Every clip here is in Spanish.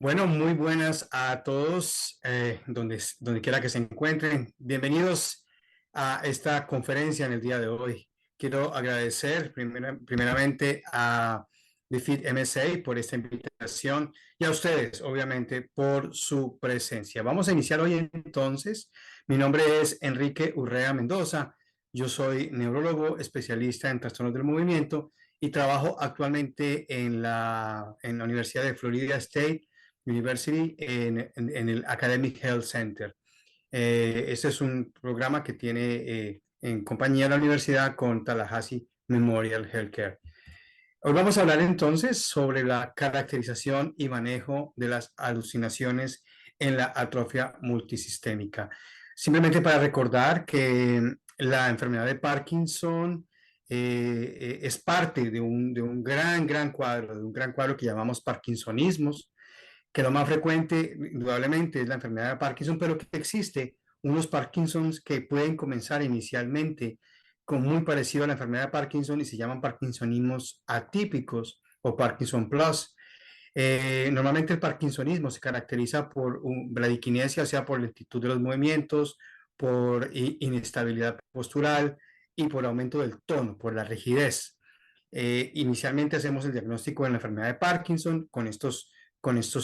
Bueno, muy buenas a todos, donde quiera que se encuentren. Bienvenidos a esta conferencia en el día de hoy. Quiero agradecer primeramente a Defeat MSA por esta invitación y a ustedes, obviamente, por su presencia. Vamos a iniciar hoy entonces. Mi nombre es Enrique Urrea Mendoza. Yo soy neurólogo especialista en trastornos del movimiento y trabajo actualmente en la Universidad de Florida State University en el Academic Health Center. Este es un programa que tiene en compañía de la universidad con Tallahassee Memorial Healthcare. Hoy vamos a hablar entonces sobre la caracterización y manejo de las alucinaciones en la atrofia multisistémica. Simplemente para recordar que la enfermedad de Parkinson es parte de un gran cuadro, de un gran cuadro que llamamos parkinsonismos, que lo más frecuente, indudablemente, es la enfermedad de Parkinson, pero que existe unos Parkinsons que pueden comenzar inicialmente con muy parecido a la enfermedad de Parkinson y se llaman Parkinsonismos atípicos o Parkinson Plus. Normalmente el Parkinsonismo se caracteriza por bradiquinesia, o sea, por lentitud de los movimientos, por inestabilidad postural y por aumento del tono, por la rigidez. Inicialmente hacemos el diagnóstico de la enfermedad de Parkinson con estos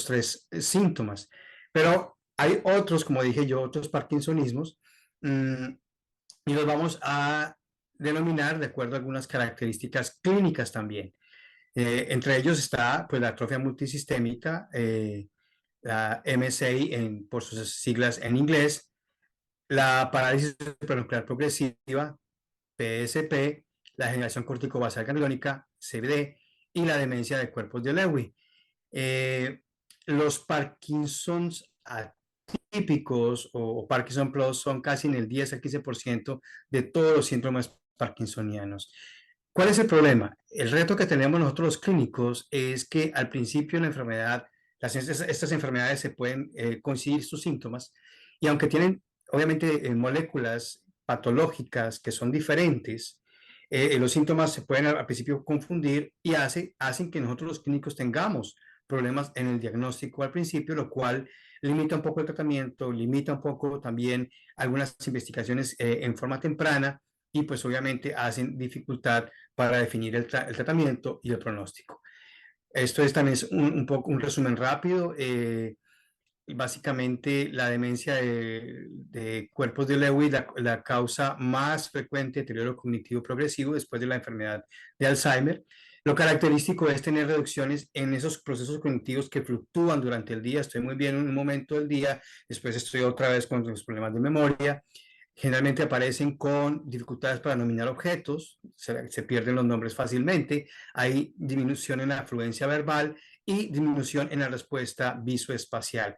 tres síntomas. Pero hay otros, como dije yo, otros parkinsonismos, y los vamos a denominar de acuerdo a algunas características clínicas también. Entre ellos está pues, la atrofia multisistémica, la MSA por sus siglas en inglés, la parálisis supranuclear progresiva, PSP, la generación corticobasal gangliónica, CBD, y la demencia de cuerpos de Lewy. Eh, los Parkinsons atípicos o Parkinson Plus son casi en el 10 al 15% de todos los síndromes parkinsonianos. ¿Cuál es el problema? El reto que tenemos nosotros los clínicos es que al principio de la enfermedad, estas enfermedades se pueden coincidir sus síntomas y aunque tienen obviamente moléculas patológicas que son diferentes, los síntomas se pueden al principio confundir y hacen que nosotros los clínicos tengamos problemas en el diagnóstico al principio, lo cual limita un poco el tratamiento, limita un poco también algunas investigaciones en forma temprana y pues obviamente hacen dificultad para definir el tratamiento y el pronóstico. Esto es también un poco un resumen rápido. Básicamente la demencia de cuerpos de Lewy, la causa más frecuente de deterioro cognitivo progresivo después de la enfermedad de Alzheimer. Lo característico es tener reducciones en esos procesos cognitivos que fluctúan durante el día. Estoy muy bien en un momento del día, después estoy otra vez con los problemas de memoria. Generalmente aparecen con dificultades para nominar objetos, se pierden los nombres fácilmente, hay disminución en la afluencia verbal y disminución en la respuesta visoespacial.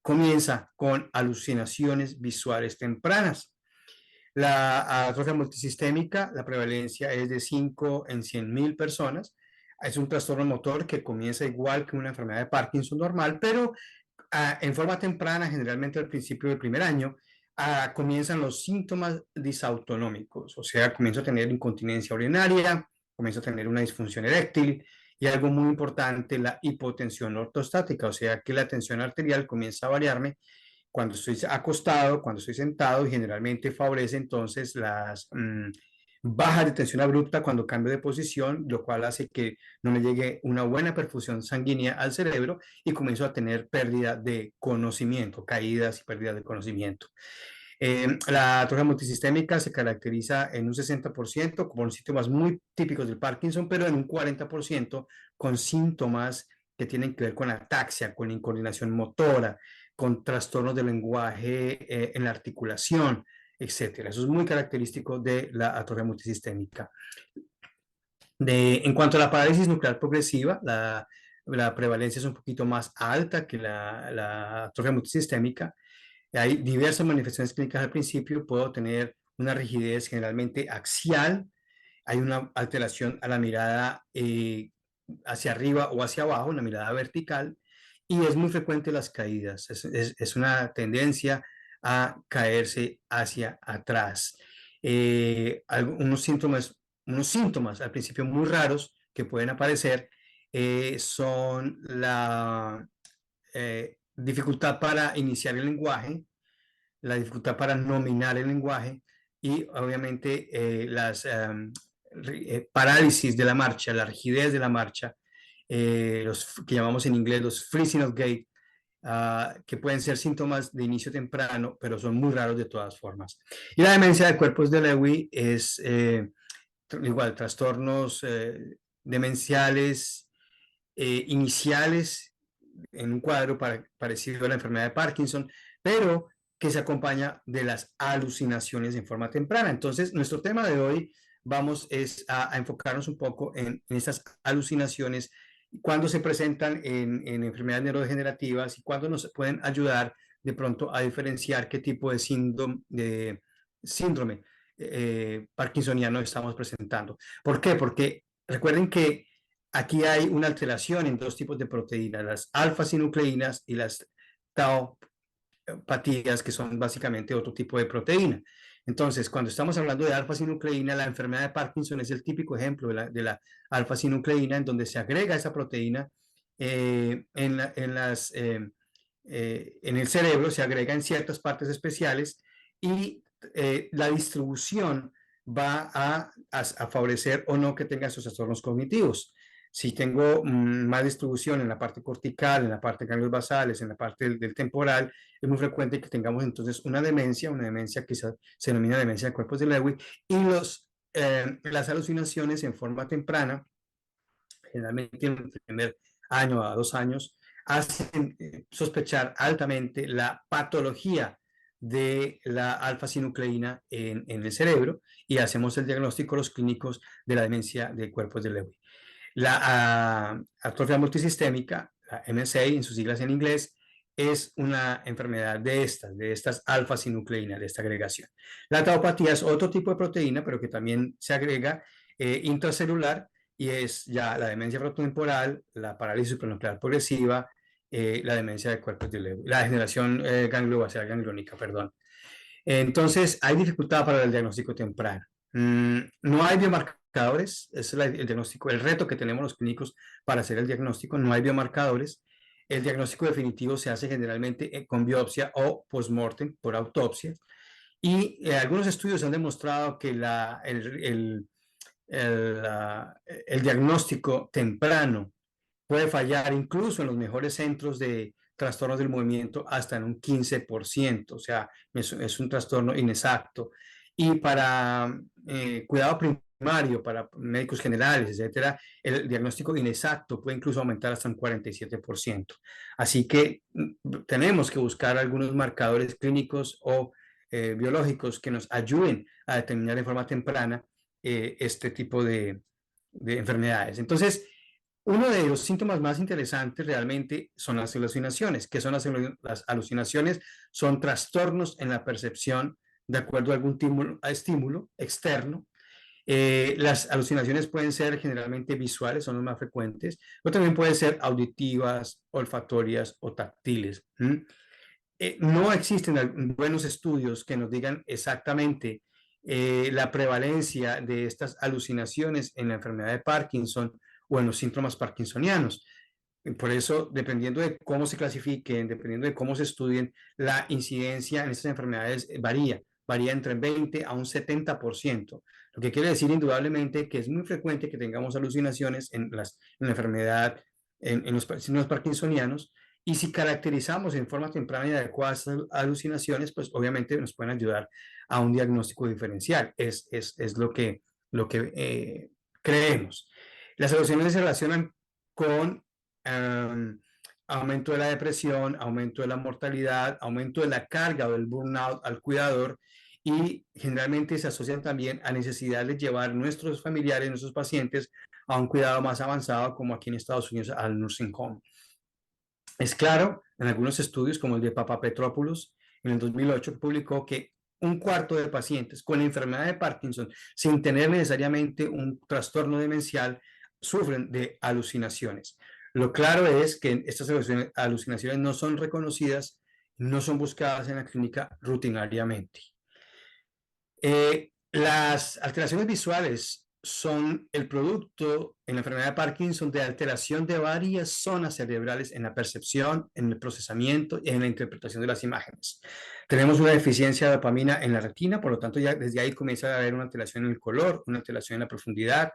Comienza con alucinaciones visuales tempranas. La atrofia multisistémica, la prevalencia es de 5 en 100,000 personas. Es un trastorno motor que comienza igual que una enfermedad de Parkinson normal, pero en forma temprana, generalmente al principio del primer año, comienzan los síntomas disautonómicos, o sea, comienzo a tener incontinencia urinaria, comienzo a tener una disfunción eréctil y algo muy importante, la hipotensión ortostática, o sea, que la tensión arterial comienza a variarme cuando estoy acostado, cuando estoy sentado y generalmente favorece entonces las bajas de tensión abrupta cuando cambio de posición, lo cual hace que no me llegue una buena perfusión sanguínea al cerebro y comienzo a tener pérdida de conocimiento, caídas y pérdida de conocimiento. La atrofia multisistémica se caracteriza en un 60% con síntomas muy típicos del Parkinson, pero en un 40% con síntomas que tienen que ver con ataxia, con incoordinación motora, con trastornos del lenguaje en la articulación, etcétera. Eso es muy característico de la atrofia multisistémica. En cuanto a la parálisis nuclear progresiva, la prevalencia es un poquito más alta que la atrofia multisistémica. Hay diversas manifestaciones clínicas al principio. Puedo tener una rigidez generalmente axial, hay una alteración a la mirada hacia arriba o hacia abajo, una mirada vertical, y es muy frecuente las caídas. Es una tendencia a caerse hacia atrás. Algunos unos síntomas al principio muy raros que pueden aparecer son dificultad para iniciar el lenguaje, la dificultad para nominar el lenguaje y obviamente las parálisis de la marcha, la rigidez de la marcha, los que llamamos en inglés los freezing of gait, que pueden ser síntomas de inicio temprano, pero son muy raros de todas formas. Y la demencia de cuerpos de Lewy es igual, trastornos demenciales iniciales en un cuadro parecido a la enfermedad de Parkinson, pero que se acompaña de las alucinaciones en forma temprana. Entonces, nuestro tema de hoy vamos a enfocarnos un poco en estas alucinaciones, cuándo se presentan en enfermedades neurodegenerativas y cuándo nos pueden ayudar de pronto a diferenciar qué tipo de síndrome parkinsoniano estamos presentando. ¿Por qué? Porque recuerden que aquí hay una alteración en dos tipos de proteínas, las alfa-sinucleínas y las taupatías, que son básicamente otro tipo de proteína. Entonces, cuando estamos hablando de alfa-sinucleína, la enfermedad de Parkinson es el típico ejemplo de la alfa-sinucleína, en donde se agrega esa proteína en el cerebro, se agrega en ciertas partes especiales y la distribución va a favorecer o no que tenga esos trastornos cognitivos. Si tengo más distribución en la parte cortical, en la parte de ganglios basales, en la parte del temporal, es muy frecuente que tengamos entonces una demencia que se denomina demencia de cuerpos de Lewy, y las alucinaciones en forma temprana, generalmente en el primer año a 2 años, hacen sospechar altamente la patología de la alfa-sinucleína en el cerebro y hacemos el diagnóstico los clínicos de la demencia de cuerpos de Lewy. La atrofia multisistémica, la MSA en sus siglas en inglés, es una enfermedad de estas alfa-sinucleínas, de esta agregación. La taupatía es otro tipo de proteína, pero que también se agrega intracelular, y es ya la demencia frontotemporal, la parálisis supranuclear progresiva, la demencia de cuerpos de Lewy, la degeneración gangliobasal gangliónica, perdón. Entonces, hay dificultad para el diagnóstico temprano. No hay biomarcadores, ese es el diagnóstico, el reto que tenemos los clínicos para hacer el diagnóstico, no hay biomarcadores. El diagnóstico definitivo se hace generalmente con biopsia o post-mortem, por autopsia. Y algunos estudios han demostrado que el diagnóstico temprano puede fallar incluso en los mejores centros de trastornos del movimiento hasta en un 15%, o sea, es un trastorno inexacto. Y para cuidado primario, para médicos generales, etcétera, el diagnóstico inexacto puede incluso aumentar hasta un 47%. Así que tenemos que buscar algunos marcadores clínicos o biológicos que nos ayuden a determinar de forma temprana este tipo de enfermedades. Entonces, uno de los síntomas más interesantes realmente son las alucinaciones. ¿Qué son las alucinaciones? Son trastornos en la percepción de acuerdo a algún estímulo externo. Las alucinaciones pueden ser generalmente visuales, son las más frecuentes, pero también pueden ser auditivas, olfatorias o táctiles. No existen buenos estudios que nos digan exactamente la prevalencia de estas alucinaciones en la enfermedad de Parkinson o en los síntomas parkinsonianos. Por eso, dependiendo de cómo se clasifiquen, dependiendo de cómo se estudien, la incidencia en estas enfermedades varía entre 20 a un 70%, lo que quiere decir indudablemente que es muy frecuente que tengamos alucinaciones en la enfermedad, en los signos parkinsonianos, y si caracterizamos en forma temprana y adecuada estas alucinaciones, pues obviamente nos pueden ayudar a un diagnóstico diferencial. Es lo que creemos. Las alucinaciones se relacionan con aumento de la depresión, aumento de la mortalidad, aumento de la carga o del burnout al cuidador, y generalmente se asocian también a necesidad de llevar nuestros familiares, nuestros pacientes a un cuidado más avanzado, como aquí en Estados Unidos al nursing home. Es claro, en algunos estudios como el de Papapetropoulos en el 2008 publicó que un cuarto de pacientes con la enfermedad de Parkinson, sin tener necesariamente un trastorno demencial, sufren de alucinaciones. Lo claro es que estas alucinaciones no son reconocidas, no son buscadas en la clínica rutinariamente. Las alteraciones visuales son el producto en la enfermedad de Parkinson de alteración de varias zonas cerebrales en la percepción, en el procesamiento y en la interpretación de las imágenes. Tenemos una deficiencia de dopamina en la retina, por lo tanto ya desde ahí comienza a haber una alteración en el color, una alteración en la profundidad.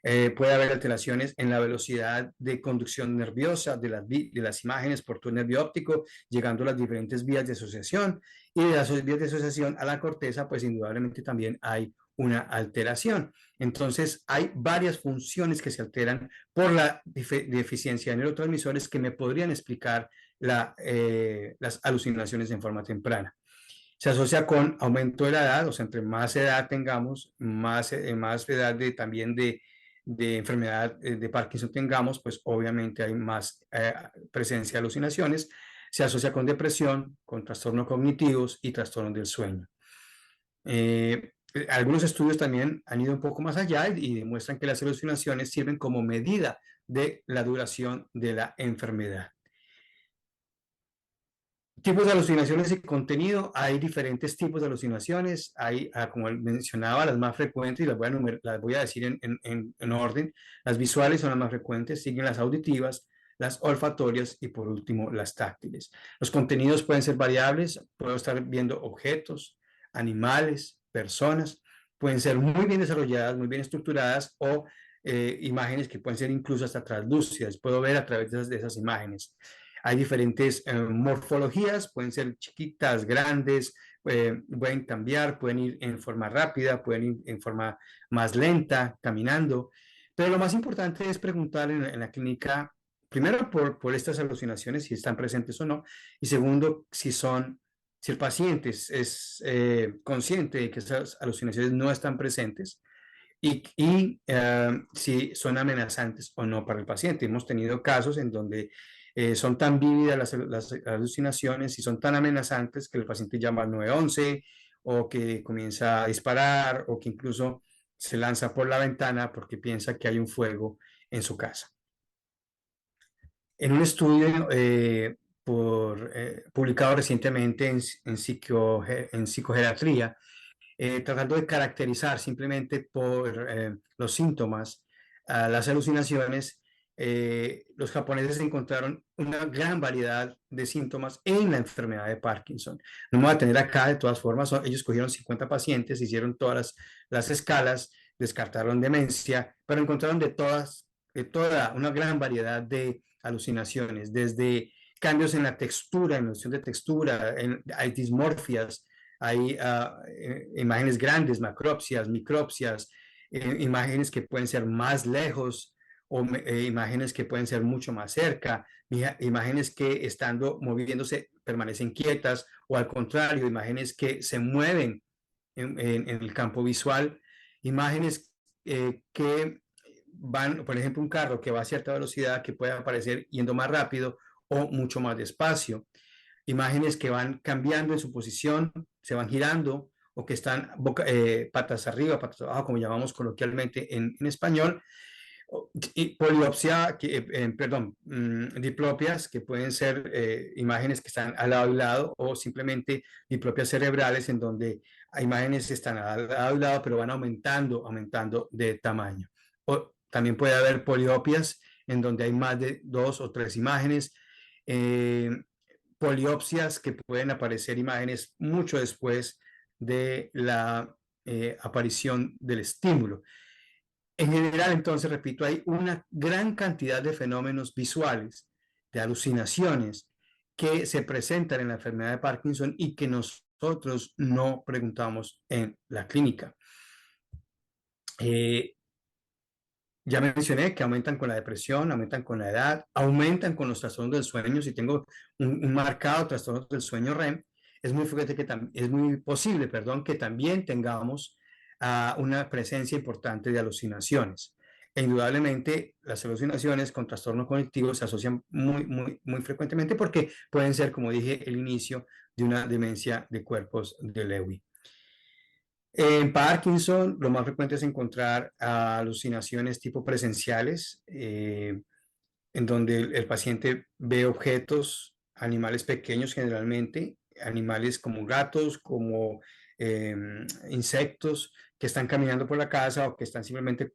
Puede haber alteraciones en la velocidad de conducción nerviosa de las imágenes por tu nervio óptico, llegando a las diferentes vías de asociación, y de las vías de asociación a la corteza, pues indudablemente también hay una alteración. Entonces, hay varias funciones que se alteran por la deficiencia de neurotransmisores que me podrían explicar las alucinaciones en forma temprana. Se asocia con aumento de la edad, o sea, entre más edad tengamos, más edad también de enfermedad de Parkinson tengamos, pues obviamente hay más presencia de alucinaciones. Se asocia con depresión, con trastornos cognitivos y trastornos del sueño. Algunos estudios también han ido un poco más allá y demuestran que las alucinaciones sirven como medida de la duración de la enfermedad. Tipos de alucinaciones y contenido. Hay diferentes tipos de alucinaciones. Hay, como mencionaba, las más frecuentes, y las voy a decir en orden. Las visuales son las más frecuentes, siguen las auditivas, las olfatorias y por último las táctiles. Los contenidos pueden ser variables. Puedo estar viendo objetos, animales, personas. Pueden ser muy bien desarrolladas, muy bien estructuradas, o imágenes que pueden ser incluso hasta translúcidas. Puedo ver a través de esas imágenes. Hay diferentes morfologías, pueden ser chiquitas, grandes, pueden cambiar, pueden ir en forma rápida, pueden ir en forma más lenta, caminando. Pero lo más importante es preguntar en la clínica, primero por estas alucinaciones, si están presentes o no, y segundo, si el paciente es consciente de que esas alucinaciones no están presentes y si son amenazantes o no para el paciente. Hemos tenido casos en donde son tan vívidas las alucinaciones y son tan amenazantes que el paciente llama al 911 o que comienza a disparar o que incluso se lanza por la ventana porque piensa que hay un fuego en su casa. En un estudio publicado recientemente en psicogeriatría, tratando de caracterizar simplemente por los síntomas las alucinaciones, los japoneses encontraron una gran variedad de síntomas en la enfermedad de Parkinson. No me voy a tener acá, de todas formas, ellos cogieron 50 pacientes, hicieron todas las escalas, descartaron demencia, pero encontraron de toda una gran variedad de alucinaciones, desde cambios en la textura, en la noción de textura, hay dismorfias, hay imágenes grandes, macropsias, micropsias, imágenes que pueden ser más lejos o imágenes que pueden ser mucho más cerca, imágenes que estando moviéndose permanecen quietas o al contrario, imágenes que se mueven en el campo visual, imágenes que van, por ejemplo, un carro que va a cierta velocidad que puede aparecer yendo más rápido o mucho más despacio, imágenes que van cambiando en su posición, se van girando o que están patas arriba, patas abajo, como llamamos coloquialmente en español, y poliopsia, perdón, diplopias, que pueden ser imágenes que están al lado y lado, o simplemente diplopias cerebrales, en donde hay imágenes que están al lado y lado, pero van aumentando de tamaño. O también puede haber poliopias, en donde hay más de 2 o 3 imágenes. Eh, Poliopsias que pueden aparecer imágenes mucho después de la aparición del estímulo. En general, entonces, repito, hay una gran cantidad de fenómenos visuales, de alucinaciones que se presentan en la enfermedad de Parkinson y que nosotros no preguntamos en la clínica. Ya mencioné que aumentan con la depresión, aumentan con la edad, aumentan con los trastornos del sueño. Si tengo un marcado trastorno del sueño REM, es muy frecuente es muy posible, perdón, que también tengamos una presencia importante de alucinaciones. E indudablemente, las alucinaciones con trastornos cognitivos se asocian muy frecuentemente porque pueden ser, como dije, el inicio de una demencia de cuerpos de Lewy. En Parkinson, lo más frecuente es encontrar alucinaciones tipo presenciales, en donde el paciente ve objetos, animales pequeños generalmente, animales como gatos, como insectos que están caminando por la casa o que están simplemente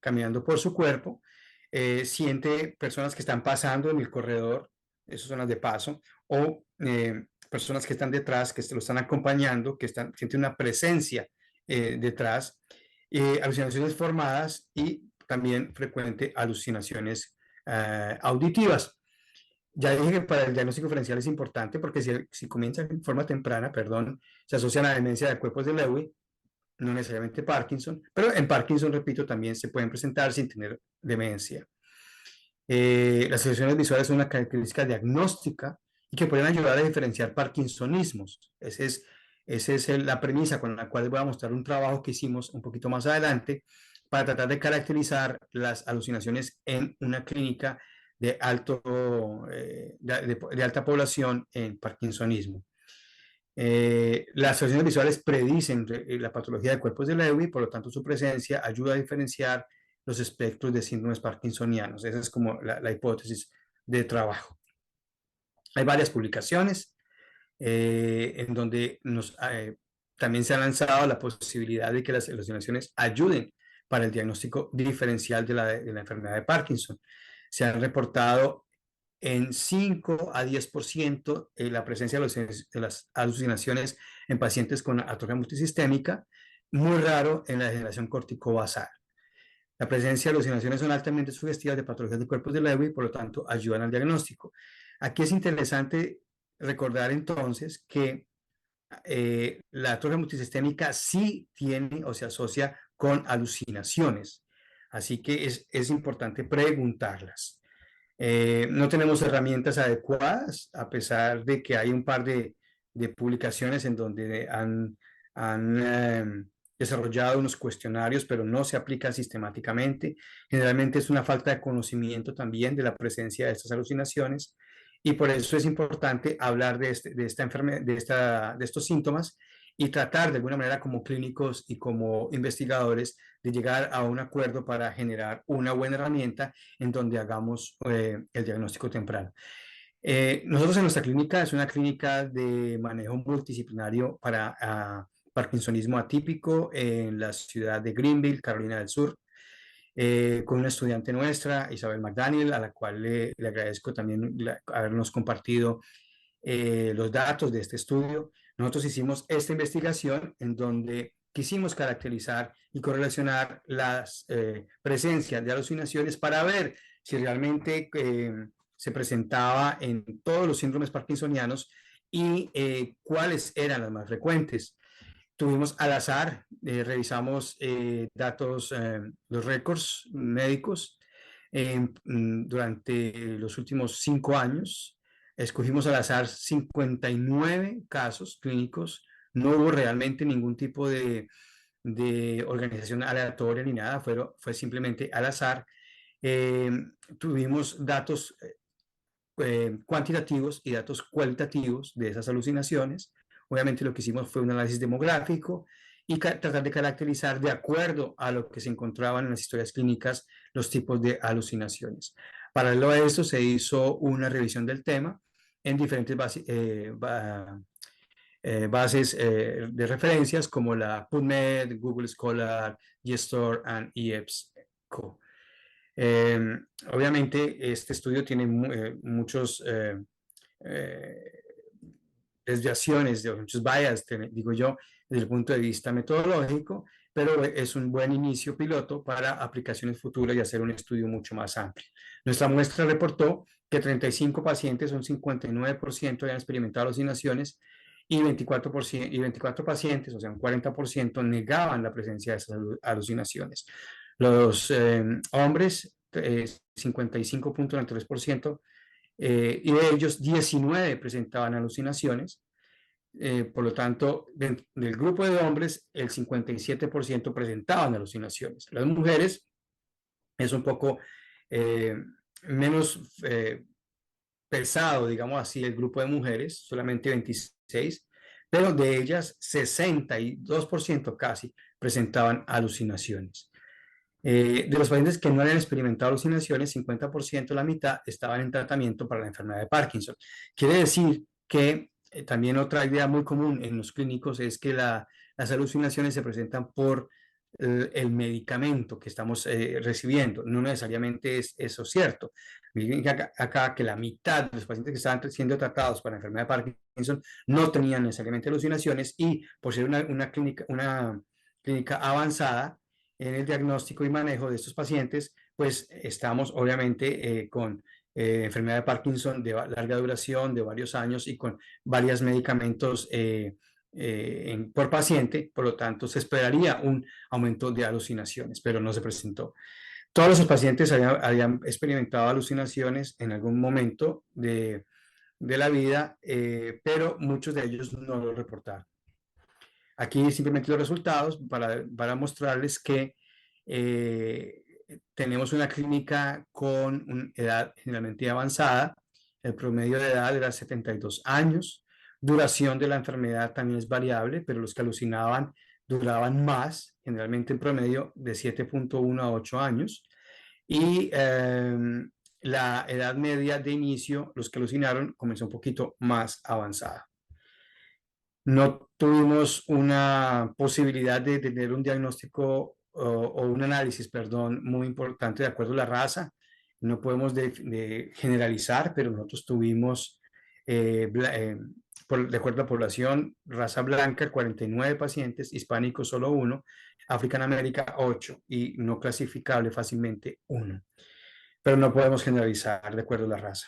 caminando por su cuerpo, siente personas que están pasando en el corredor, esas zonas de paso, o personas que están detrás, que se lo están acompañando, siente una presencia detrás, alucinaciones formadas y también frecuente alucinaciones auditivas. Ya dije que para el diagnóstico diferencial es importante porque si comienza en forma temprana, perdón, se asocia a la demencia de cuerpos de Lewy, no necesariamente Parkinson, pero en Parkinson, repito, también se pueden presentar sin tener demencia. Las sesiones visuales son una característica diagnóstica y que pueden ayudar a diferenciar parkinsonismos. Esa es la premisa con la cual voy a mostrar un trabajo que hicimos un poquito más adelante para tratar de caracterizar las alucinaciones en una clínica de alta población en parkinsonismo. Las sesiones visuales predicen la patología de cuerpos de Lewy, por lo tanto su presencia ayuda a diferenciar los espectros de síndromes parkinsonianos. Esa es como la hipótesis de trabajo. Hay varias publicaciones en donde también se ha lanzado la posibilidad de que las alucinaciones ayuden para el diagnóstico diferencial de la enfermedad de Parkinson. Se han reportado en 5 a 10% la presencia de las alucinaciones en pacientes con atrofia multisistémica, muy raro en la degeneración corticobasal. La presencia de alucinaciones son altamente sugestivas de patologías de cuerpos de Lewy, por lo tanto ayudan al diagnóstico. Aquí es interesante recordar entonces que la atrofia multisistémica sí tiene o se asocia con alucinaciones, así que es importante preguntarlas. No tenemos herramientas adecuadas, a pesar de que hay un par de publicaciones en donde han desarrollado unos cuestionarios, pero no se aplican sistemáticamente. Generalmente es una falta de conocimiento también de la presencia de estas alucinaciones y por eso es importante hablar de esta enfermedad, de estos síntomas y tratar de alguna manera como clínicos y como investigadores de llegar a un acuerdo para generar una buena herramienta en donde hagamos el diagnóstico temprano. Nosotros en nuestra clínica es una clínica de manejo multidisciplinario para parkinsonismo atípico en la ciudad de Greenville, Carolina del Sur, con una estudiante nuestra, Isabel McDaniel, a la cual le agradezco también habernos compartido los datos de este estudio. Nosotros hicimos esta investigación en donde quisimos caracterizar y correlacionar las presencias de alucinaciones para ver si realmente se presentaba en todos los síndromes parkinsonianos y cuáles eran las más frecuentes. Tuvimos al azar, revisamos datos, los récords médicos durante los últimos 5 años. Escogimos al azar 59 casos clínicos. No hubo realmente ningún tipo de organización aleatoria ni nada, fue simplemente al azar. Eh, Tuvimos datos cuantitativos y datos cualitativos de esas alucinaciones. Obviamente lo que hicimos fue un análisis demográfico y tratar de caracterizar de acuerdo a lo que se encontraban en las historias clínicas los tipos de alucinaciones. Paralelo a eso se hizo una revisión del tema en diferentes bases de referencias como la PubMed, Google Scholar, GSTOR y EBSCO. Obviamente este estudio tiene muchos desviaciones, muchos bias, digo yo, desde el punto de vista metodológico, pero es un buen inicio piloto para aplicaciones futuras y hacer un estudio mucho más amplio. Nuestra muestra reportó que 35 pacientes, un 59%, habían experimentado alucinaciones y 24 pacientes, o sea, un 40%, negaban la presencia de esas alucinaciones. Los hombres, 55.93%, y de ellos 19 presentaban alucinaciones. Por lo tanto, del grupo de hombres, el 57% presentaban alucinaciones. Las mujeres es un poco menos pesado, digamos así, el grupo de mujeres, solamente 26, pero de ellas 62% casi presentaban alucinaciones. De los pacientes que no habían experimentado alucinaciones, 50%, la mitad, estaban en tratamiento para la enfermedad de Parkinson. Quiere decir que también otra idea muy común en los clínicos es que las alucinaciones se presentan por el medicamento que estamos recibiendo. No necesariamente es eso cierto. Miren que acá que la mitad de los pacientes que estaban siendo tratados para la enfermedad de Parkinson no tenían necesariamente alucinaciones, y por ser una clínica avanzada en el diagnóstico y manejo de estos pacientes, pues estamos obviamente con enfermedad de Parkinson de larga duración, de varios años, y con varios medicamentos por paciente. Por lo tanto, se esperaría un aumento de alucinaciones, pero no se presentó. Todos los pacientes habían experimentado alucinaciones en algún momento de la vida, pero muchos de ellos no lo reportaron. Aquí simplemente los resultados para mostrarles que eh, tenemos una clínica con una edad generalmente avanzada. El promedio de edad era 72 años. Duración de la enfermedad también es variable, pero los que alucinaban duraban más, generalmente en promedio de 7.1 a 8 años. Y la edad media de inicio, los que alucinaron, comenzó un poquito más avanzada. No tuvimos una posibilidad de tener un diagnóstico o un análisis, perdón, muy importante de acuerdo a la raza. No podemos de generalizar, pero nosotros tuvimos, de acuerdo a la población, raza blanca, 49 pacientes, hispánicos solo uno, African América 8, y no clasificable fácilmente uno. Pero no podemos generalizar de acuerdo a la raza.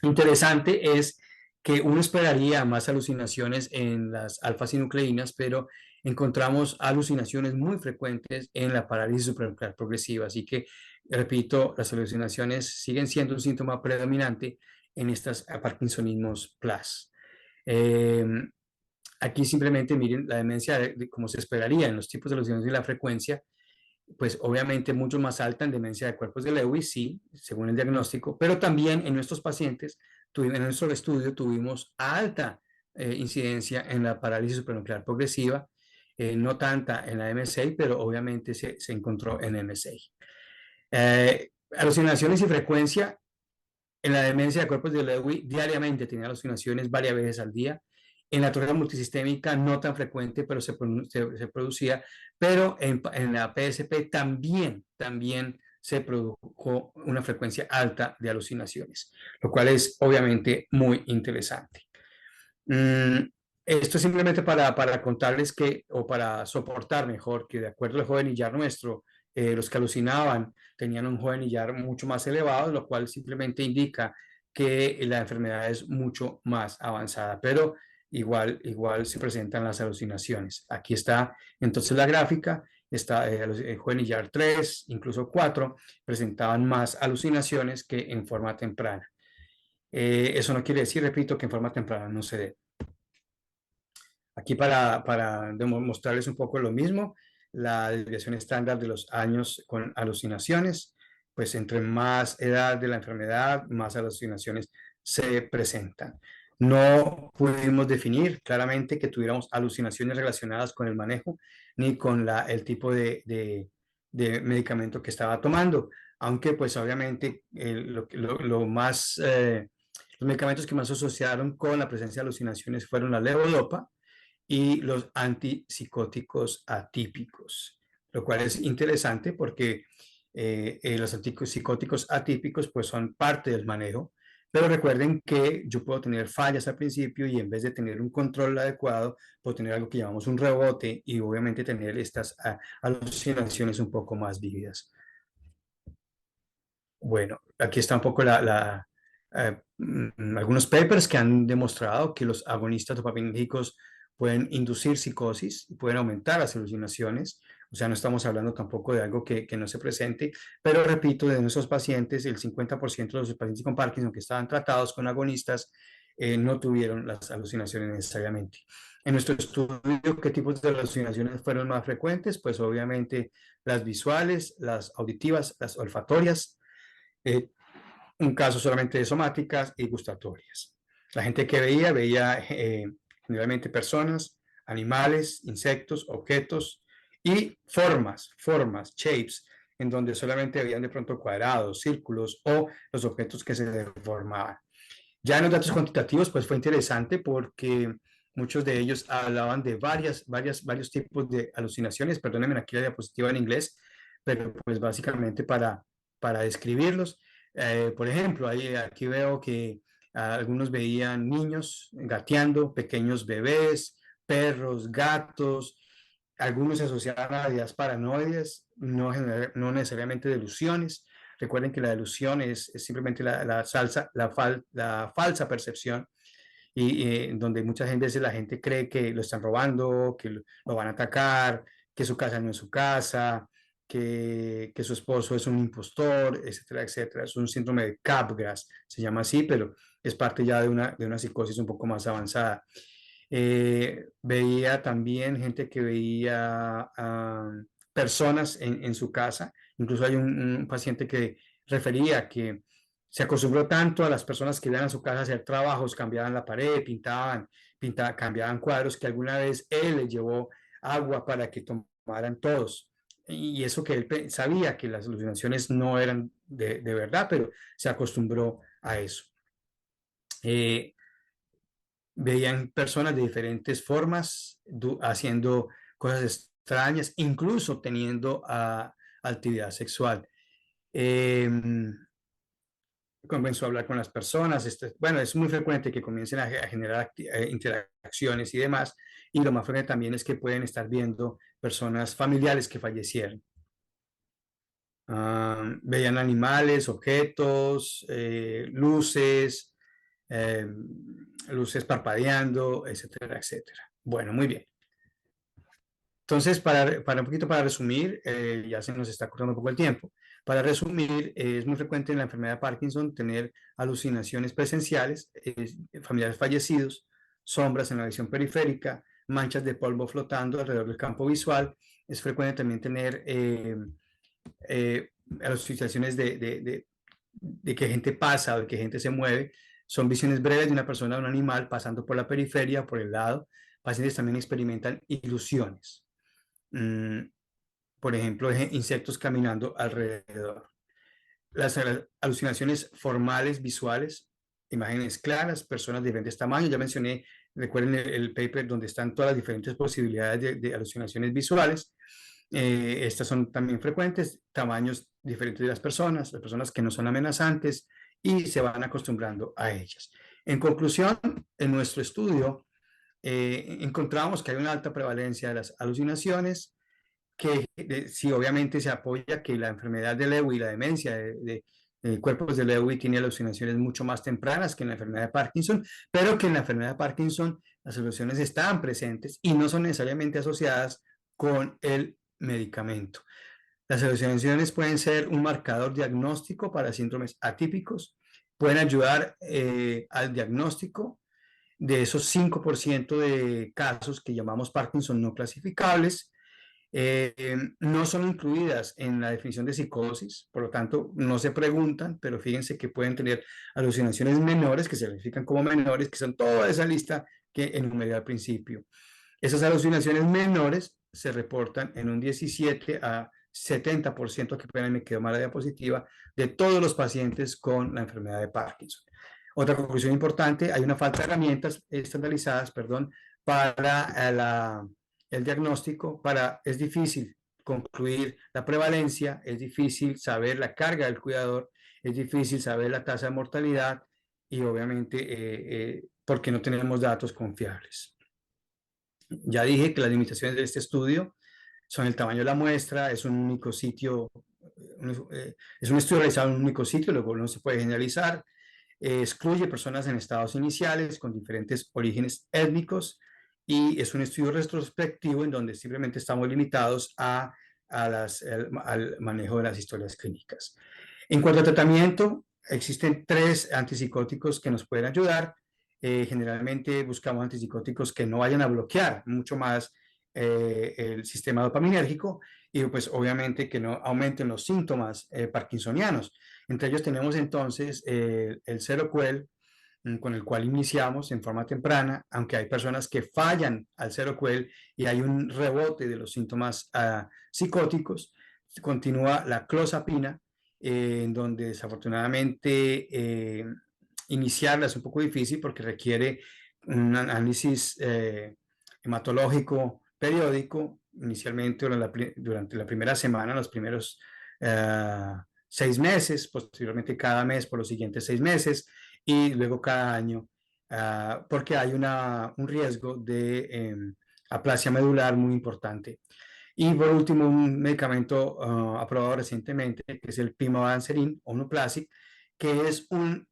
Interesante es que uno esperaría más alucinaciones en las alfa-sinucleínas, pero encontramos alucinaciones muy frecuentes en la parálisis supranuclear progresiva. Así que, repito, las alucinaciones siguen siendo un síntoma predominante en estas Parkinsonismos plus. Eh, Aquí simplemente miren la demencia como se esperaría en los tipos de alucinaciones y la frecuencia, pues obviamente mucho más alta en demencia de cuerpos de Lewy, sí, según el diagnóstico, pero también en nuestros pacientes, en nuestro estudio tuvimos alta incidencia en la parálisis supranuclear progresiva, no tanta en la M6, pero obviamente se encontró en M6. Alucinaciones y frecuencia en la demencia de cuerpos de Lewy, diariamente tenía alucinaciones varias veces al día. En la torre multisistémica no tan frecuente, pero se producía. Pero en la PSP también se produjo una frecuencia alta de alucinaciones, lo cual es obviamente muy interesante. Esto simplemente para contarles que, o para soportar mejor, que de acuerdo al jovenillar nuestro, los que alucinaban tenían un jovenillar mucho más elevado, lo cual simplemente indica que la enfermedad es mucho más avanzada, pero igual se presentan las alucinaciones. Aquí está entonces la gráfica, está el jovenillar 3, incluso 4, presentaban más alucinaciones que en forma temprana. Eso no quiere decir, repito, que en forma temprana no se dé. Aquí para demostrarles un poco lo mismo, la desviación estándar de los años con alucinaciones, pues entre más edad de la enfermedad, más alucinaciones se presentan. No pudimos definir claramente que tuviéramos alucinaciones relacionadas con el manejo ni con el tipo de medicamento que estaba tomando, aunque pues obviamente los medicamentos que más se asociaron con la presencia de alucinaciones fueron la levodopa y los antipsicóticos atípicos, lo cual es interesante porque los antipsicóticos atípicos pues son parte del manejo, pero recuerden que yo puedo tener fallas al principio y en vez de tener un control adecuado, puedo tener algo que llamamos un rebote y obviamente tener estas alucinaciones un poco más vívidas. Bueno, aquí está un poco algunos papers que han demostrado que los agonistas dopamínérgicos pueden inducir psicosis y pueden aumentar las alucinaciones. O sea, no estamos hablando tampoco de algo que no se presente, pero repito, de nuestros pacientes, el 50% de los pacientes con Parkinson que estaban tratados con agonistas no tuvieron las alucinaciones necesariamente. En nuestro estudio, ¿qué tipos de alucinaciones fueron más frecuentes? Pues obviamente las visuales, las auditivas, las olfatorias, eh, un caso solamente de somáticas y gustatorias. La gente que veía generalmente personas, animales, insectos, objetos y formas, shapes, en donde solamente habían de pronto cuadrados, círculos o los objetos que se deformaban. Ya en los datos cuantitativos, pues fue interesante porque muchos de ellos hablaban de varios tipos de alucinaciones. Perdónenme aquí la diapositiva en inglés, pero pues básicamente para describirlos. Por ejemplo, aquí veo que algunos veían niños gateando, pequeños bebés, perros, gatos. Algunos se asociaban a ideas paranoides, no necesariamente delusiones. Recuerden que la delusión es simplemente la falsa percepción y donde muchas veces la gente cree que lo están robando, que lo van a atacar, que su casa no es su casa, que su esposo es un impostor, etcétera, etcétera. Es un síndrome de Capgras, se llama así, pero es parte ya de una psicosis un poco más avanzada. Veía también gente que veía personas en su casa. Incluso hay un paciente que refería que se acostumbró tanto a las personas que iban a su casa a hacer trabajos, cambiaban la pared, cambiaban cuadros, que alguna vez él les llevó agua para que tomaran todos. Y eso que él sabía que las alucinaciones no eran de verdad, pero se acostumbró a eso. Eh, Veían personas de diferentes formas haciendo cosas extrañas, incluso teniendo actividad sexual. Eh, Comenzó a hablar con las personas. Bueno, es muy frecuente que comiencen a generar interacciones y demás. Y lo más frecuente también es que pueden estar viendo personas familiares que fallecieron. Veían animales, objetos, luces, eh, luces parpadeando, etcétera, etcétera. Bueno, muy bien. Entonces, para un poquito para resumir, ya se nos está cortando un poco el tiempo. Para resumir, es muy frecuente en la enfermedad de Parkinson tener alucinaciones presenciales, familiares fallecidos, sombras en la visión periférica, manchas de polvo flotando alrededor del campo visual. Es frecuente también tener alucinaciones de que gente pasa o de que gente se mueve. Son visiones breves de una persona o un animal pasando por la periferia, por el lado. Pacientes también experimentan ilusiones. Por ejemplo, insectos caminando alrededor. Las alucinaciones formales, visuales, imágenes claras, personas de diferentes tamaños. Ya mencioné, recuerden el paper donde están todas las diferentes posibilidades de alucinaciones visuales. Estas son también frecuentes, tamaños diferentes de las personas que no son amenazantes y se van acostumbrando a ellas. En conclusión, en nuestro estudio encontramos que hay una alta prevalencia de las alucinaciones, que sí, obviamente se apoya que la enfermedad de Lewy, la demencia de cuerpos de Lewy tiene alucinaciones mucho más tempranas que en la enfermedad de Parkinson, pero que en la enfermedad de Parkinson las alucinaciones están presentes y no son necesariamente asociadas con el medicamento. Las alucinaciones pueden ser un marcador diagnóstico para síndromes atípicos, pueden ayudar al diagnóstico de esos 5% de casos que llamamos Parkinson no clasificables. No son incluidas en la definición de psicosis, por lo tanto no se preguntan, pero fíjense que pueden tener alucinaciones menores, que se clasifican como menores, que son toda esa lista que enumeré al principio. Esas alucinaciones menores se reportan en un 17 a 70%, que pena me quedó mala diapositiva, de todos los pacientes con la enfermedad de Parkinson. Otra conclusión importante, hay una falta de herramientas estandarizadas, perdón, para el diagnóstico. Es difícil concluir la prevalencia, es difícil saber la carga del cuidador, es difícil saber la tasa de mortalidad y obviamente porque no tenemos datos confiables. Ya dije que las limitaciones de este estudio son el tamaño de la muestra, es un único sitio, es un estudio realizado en un único sitio, luego no se puede generalizar, excluye personas en estados iniciales con diferentes orígenes étnicos y es un estudio retrospectivo en donde simplemente estamos limitados al manejo de las historias clínicas. En cuanto a tratamiento, existen 3 antipsicóticos que nos pueden ayudar. Generalmente buscamos antipsicóticos que no vayan a bloquear mucho más el sistema dopaminérgico y pues obviamente que no aumenten los síntomas parkinsonianos. Entre ellos tenemos entonces el Seroquel, con el cual iniciamos en forma temprana, aunque hay personas que fallan al Seroquel y hay un rebote de los síntomas psicóticos. Continúa la clozapina, en donde desafortunadamente iniciarla es un poco difícil porque requiere un análisis hematológico periódico, inicialmente durante la primera semana, los primeros 6 meses, posteriormente cada mes por los siguientes 6 meses y luego cada año, porque hay un riesgo de aplasia medular muy importante. Y por último, un medicamento aprobado recientemente, que es el pimavanserin o Nuplasik, que es un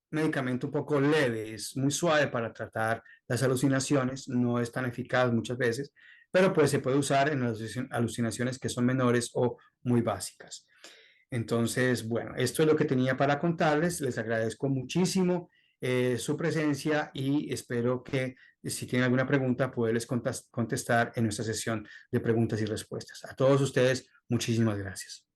medicamento un poco leve, es muy suave para tratar las alucinaciones, no es tan eficaz muchas veces, pero pues se puede usar en las alucinaciones que son menores o muy básicas. Entonces, bueno, esto es lo que tenía para contarles. Les agradezco muchísimo su presencia y espero que si tienen alguna pregunta, poderles contestar en nuestra sesión de preguntas y respuestas. A todos ustedes, muchísimas gracias.